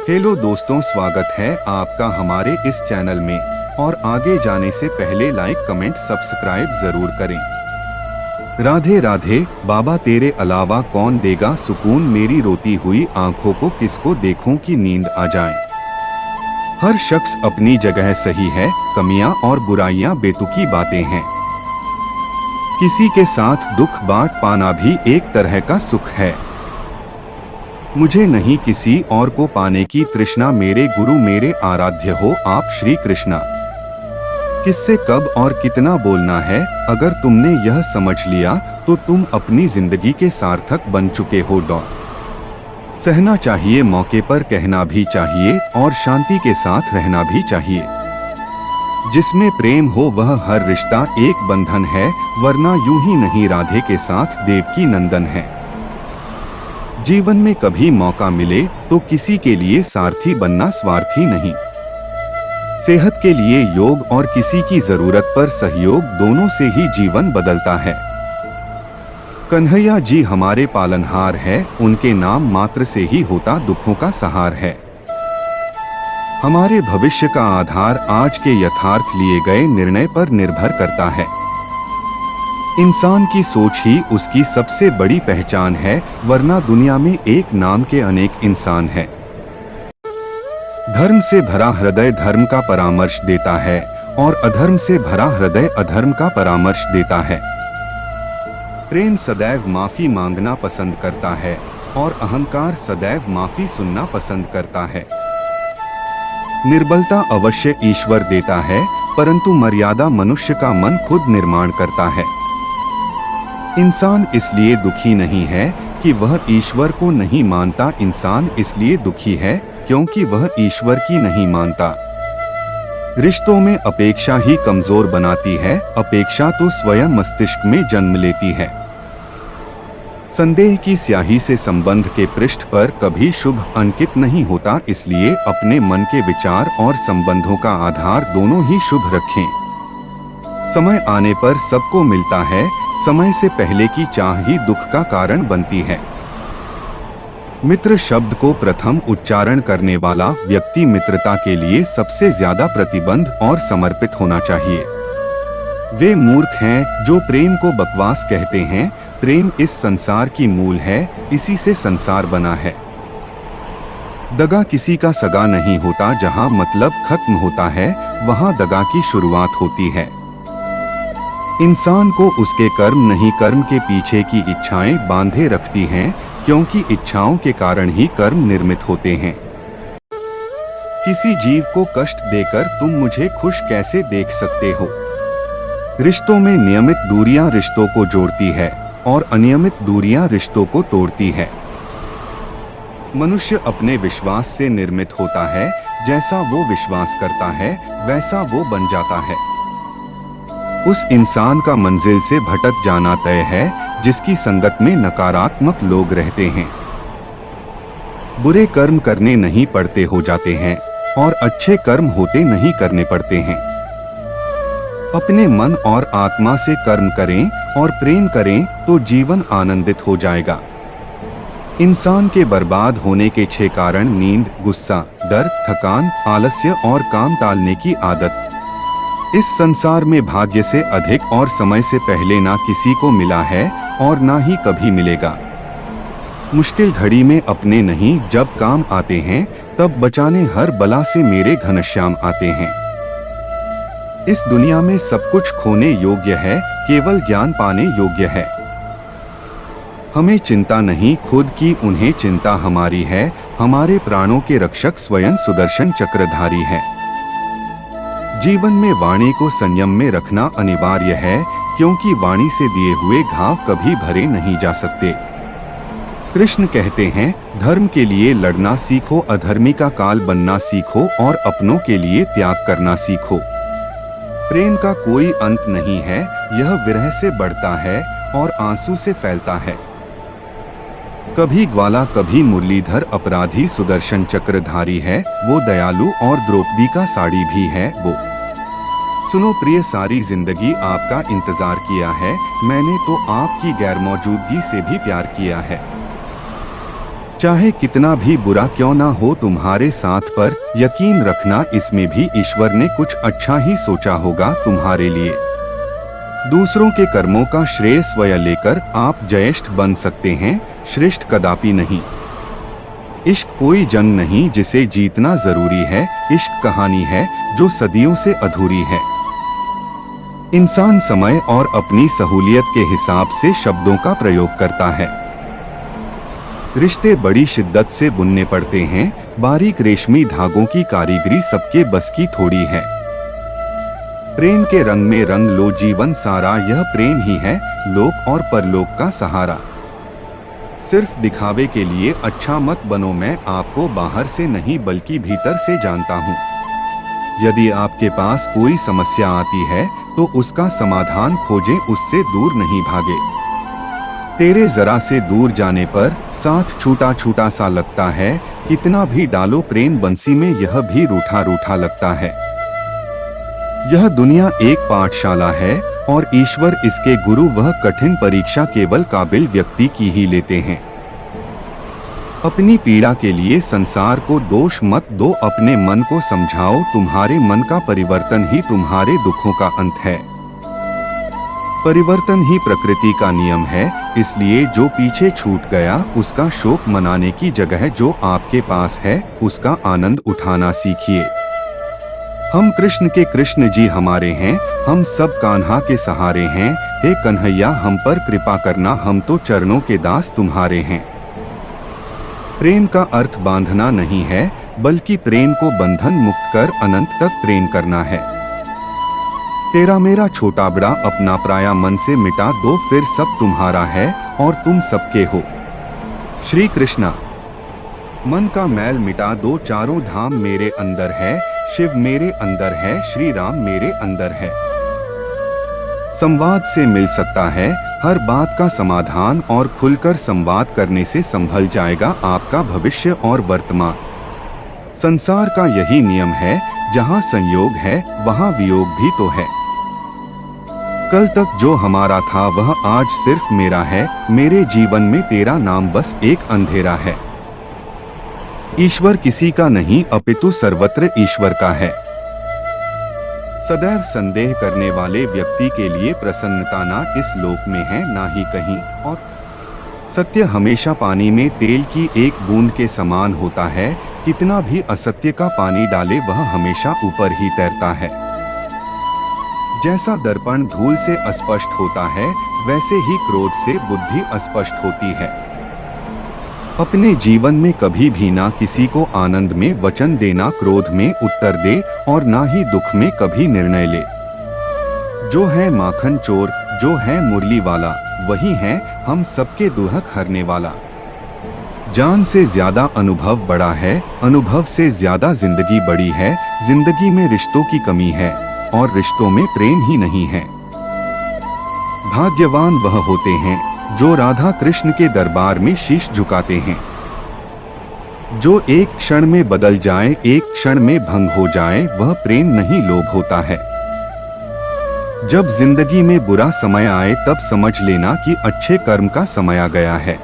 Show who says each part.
Speaker 1: Hello दोस्तों, स्वागत है आपका हमारे इस चैनल में। और आगे जाने से पहले लाइक, कमेंट, सब्सक्राइब जरूर करें। राधे राधे। बाबा तेरे अलावा कौन देगा सुकून, मेरी रोती हुई आंखों को किसको देखूं कि नींद आ जाए। हर शख्स अपनी जगह सही है, कमियां और बुराइयां बेतुकी बातें हैं। किसी के साथ दुख बांट पाना भी एक तरह का सुख है। मुझे नहीं किसी और को पाने की तृष्णा, मेरे गुरु मेरे आराध्य हो आप श्री कृष्णा। किससे कब और कितना बोलना है, अगर तुमने यह समझ लिया तो तुम अपनी जिंदगी के सार्थक बन चुके हो। सहना चाहिए, मौके पर कहना भी चाहिए और शांति के साथ रहना भी चाहिए। जिसमें प्रेम हो वह हर रिश्ता एक बंधन है, वरना यूं ही नहीं राधे के साथ देवकी नंदन है। जीवन में कभी मौका मिले तो किसी के लिए सारथी बनना स्वार्थी नहीं। सेहत के लिए योग और किसी की जरूरत पर सहयोग, दोनों से ही जीवन बदलता है। कन्हैया जी हमारे पालनहार है, उनके नाम मात्र से ही होता दुखों का सहार है। हमारे भविष्य का आधार आज के यथार्थ लिए गए निर्णय पर निर्भर करता है। इंसान की सोच ही उसकी सबसे बड़ी पहचान है, वरना दुनिया में एक नाम के अनेक इंसान हैं। धर्म से भरा हृदय धर्म का परामर्श देता है और अधर्म से भरा हृदय अधर्म का परामर्श देता है। प्रेम सदैव माफी मांगना पसंद करता है और अहंकार सदैव माफी सुनना पसंद करता है। निर्बलता अवश्य ईश्वर देता है, परंतु मर्यादा मनुष्य का मन खुद निर्माण करता है। इंसान इसलिए दुखी नहीं है कि वह ईश्वर को नहीं मानता, इंसान इसलिए दुखी है क्योंकि वह ईश्वर की नहीं मानता। रिश्तों में अपेक्षा ही कमजोर बनाती है, अपेक्षा तो स्वयं मस्तिष्क में जन्म लेती है। संदेह की स्याही से संबंध के पृष्ठ पर कभी शुभ अंकित नहीं होता, इसलिए अपने मन के विचार और संबंधों का आधार दोनों ही शुभ रखें। समय आने पर सबको मिलता है, समय से पहले की चाह ही दुख का कारण बनती है। मित्र शब्द को प्रथम उच्चारण करने वाला व्यक्ति मित्रता के लिए सबसे ज्यादा प्रतिबद्ध और समर्पित होना चाहिए। वे मूर्ख हैं जो प्रेम को बकवास कहते हैं। प्रेम इस संसार की मूल है, इसी से संसार बना है। दगा किसी का सगा नहीं होता, जहां मतलब खत्म होता है वहां दगा की शुरुआत होती है। इंसान को उसके कर्म नहीं, कर्म के पीछे की इच्छाएं बांधे रखती हैं, क्योंकि इच्छाओं के कारण ही कर्म निर्मित होते हैं। किसी जीव को कष्ट देकर तुम मुझे खुश कैसे देख सकते हो। रिश्तों में नियमित दूरियां रिश्तों को जोड़ती है और अनियमित दूरियां रिश्तों को तोड़ती है। मनुष्य अपने विश्वास से निर्मित होता है, जैसा वो विश्वास करता है वैसा वो बन जाता है। उस इंसान का मंजिल से भटक जाना तय है जिसकी संगत में नकारात्मक लोग रहते हैं। बुरे कर्म करने नहीं पड़ते हो जाते हैं और अच्छे कर्म होते नहीं करने पड़ते हैं। अपने मन और आत्मा से कर्म करें और प्रेम करें तो जीवन आनंदित हो जाएगा। इंसान के बर्बाद होने के 6 कारण: नींद, गुस्सा, डर, थकान, आलस्य और काम टालने की आदत। इस संसार में भाग्य से अधिक और समय से पहले ना किसी को मिला है और ना ही कभी मिलेगा। मुश्किल घड़ी में अपने नहीं जब काम आते हैं, तब बचाने हर बला से मेरे घनश्याम आते हैं। इस दुनिया में सब कुछ खोने योग्य है, केवल ज्ञान पाने योग्य है। हमें चिंता नहीं खुद की, उन्हें चिंता हमारी है। हमारे प्राणों के रक्षक स्वयं सुदर्शन चक्रधारी है। जीवन में वाणी को संयम में रखना अनिवार्य है, क्योंकि वाणी से दिए हुए घाव कभी भरे नहीं जा सकते। कृष्ण कहते हैं, धर्म के लिए लड़ना सीखो, अधर्मी का काल बनना सीखो और अपनों के लिए त्याग करना सीखो। प्रेम का कोई अंत नहीं है, यह विरह से बढ़ता है और आंसू से फैलता है। कभी ग्वाला कभी मुरलीधर, अपराधी सुदर्शन चक्रधारी है वो, दयालु और द्रौपदी का साड़ी भी है वो। सुनो प्रिय, सारी जिंदगी आपका इंतजार किया है मैंने, तो आपकी गैरमौजूदगी से भी प्यार किया है। चाहे कितना भी बुरा क्यों ना हो तुम्हारे साथ, पर यकीन रखना इसमें भी ईश्वर ने कुछ अच्छा ही सोचा होगा तुम्हारे लिए। दूसरों के कर्मों का श्रेय स्वयं लेकर आप ज्येष्ठ बन सकते हैं, श्रेष्ठ कदापि नहीं। इश्क कोई जंग नहीं जिसे जीतना जरूरी है, इश्क कहानी है जो सदियों से अधूरी है। इंसान समय और अपनी सहूलियत के हिसाब से शब्दों का प्रयोग करता है। रिश्ते बड़ी शिद्दत से बुनने पड़ते हैं, बारीक रेशमी धागों की कारीगरी सबके बस की थोड़ी है। प्रेम के रंग में रंग लो जीवन सारा, यह प्रेम ही है लोक और परलोक का सहारा। सिर्फ दिखावे के लिए अच्छा मत बनो, मैं आपको बाहर से नहीं बल्कि भीतर से जानता हूँ। यदि आपके पास कोई समस्या आती है तो उसका समाधान खोजें, उससे दूर नहीं भागे। तेरे जरा से दूर जाने पर साथ छूटा छूटा सा लगता है, कितना भी डालो प्रेम बंसी में यह भी रूठा रूठा लगता है। यह दुनिया एक पाठशाला है और ईश्वर इसके गुरु, वह कठिन परीक्षा केवल काबिल व्यक्ति की ही लेते हैं। अपनी पीड़ा के लिए संसार को दोष मत दो, अपने मन को समझाओ, तुम्हारे मन का परिवर्तन ही तुम्हारे दुखों का अंत है। परिवर्तन ही प्रकृति का नियम है, इसलिए जो पीछे छूट गया उसका शोक मनाने की जगह जो आपके पास है उसका आनंद उठाना सीखिए। हम कृष्ण के कृष्ण जी हमारे हैं, हम सब कान्हा के सहारे हैं। हे कन्हैया हम पर कृपा करना, हम तो चरणों के दास तुम्हारे हैं। प्रेम का अर्थ बांधना नहीं है, बल्कि प्रेम को बंधन मुक्त कर अनंत तक प्रेम करना है। तेरा मेरा छोटा बड़ा अपना पराया मन से मिटा दो, फिर सब तुम्हारा है और तुम सबके हो। श्री कृष्णा। मन का मैल मिटा दो, चारों धाम मेरे अंदर है, शिव मेरे अंदर है, श्री राम मेरे अंदर है। संवाद से मिल सकता है हर बात का समाधान, और खुलकर संवाद करने से संभल जाएगा आपका भविष्य और वर्तमान। संसार का यही नियम है, जहाँ संयोग है वहाँ वियोग भी तो है। कल तक जो हमारा था वह आज सिर्फ मेरा है, मेरे जीवन में तेरा नाम बस एक अंधेरा है। ईश्वर किसी का नहीं अपितु सर्वत्र ईश्वर का है। सदैव संदेह करने वाले व्यक्ति के लिए प्रसन्नता ना इस लोक में है ना ही कहीं और। सत्य हमेशा पानी में तेल की एक बूंद के समान होता है, कितना भी असत्य का पानी डाले वह हमेशा ऊपर ही तैरता है। जैसा दर्पण धूल से अस्पष्ट होता है, वैसे ही क्रोध से बुद्धि अस्पष्ट होती है। अपने जीवन में कभी भी ना किसी को आनंद में वचन देना, क्रोध में उत्तर दे और ना ही दुख में कभी निर्णय ले। जो है माखन चोर, जो है मुरली वाला, वही है हम सबके दुहक हरने वाला। जान से ज्यादा अनुभव बड़ा है, अनुभव से ज्यादा जिंदगी बड़ी है। जिंदगी में रिश्तों की कमी है और रिश्तों में प्रेम ही नहीं है। भाग्यवान वह होते हैं जो राधा कृष्ण के दरबार में शीश झुकाते हैं। जो एक क्षण में बदल जाए, एक क्षण में भंग हो जाए, वह प्रेम नहीं लोभ होता है। जब जिंदगी में बुरा समय आए तब समझ लेना कि अच्छे कर्म का समय आ गया है।